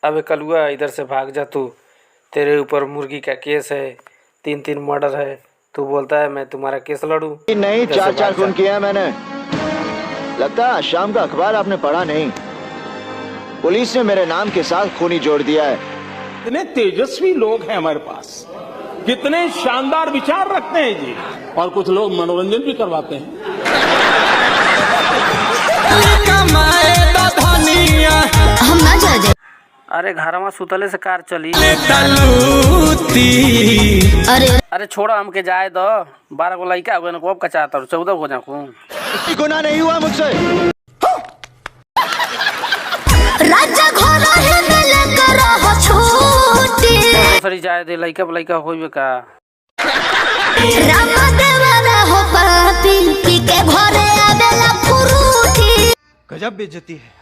अबे कलुआ इधर से भाग जा तू। तेरे ऊपर मुर्गी का केस है, 3 मर्डर है। तू बोलता है मैं तुम्हारा केस लड़ूं। नहीं, 4 खून किया है मैंने। लगता है शाम का अखबार आपने पढ़ा नहीं। पुलिस ने मेरे नाम के साथ खूनी जोड़ दिया है। कितने तेजस्वी लोग हैं हमारे पास, कितने शानदार विचार रखते हैं जी। और कुछ लोग मनोरंजन भी करवाते हैं। हम ना जा दे। अरे घरवा सुतले से कार चली। अरे छोड़ा हमके जाए दो। 12 गो लड़का हो गए ना, कब कचाता 14 हो जाऊँ। गुनाह नहीं हुआ मुझसे। राजा घोड़ा है मिले करो हो छूटी। सरी जाए दे, लड़का होइबे का। राम देवाना हो पापी पी के घरे आवेला फुरूटी। गजब बेइज्जती है।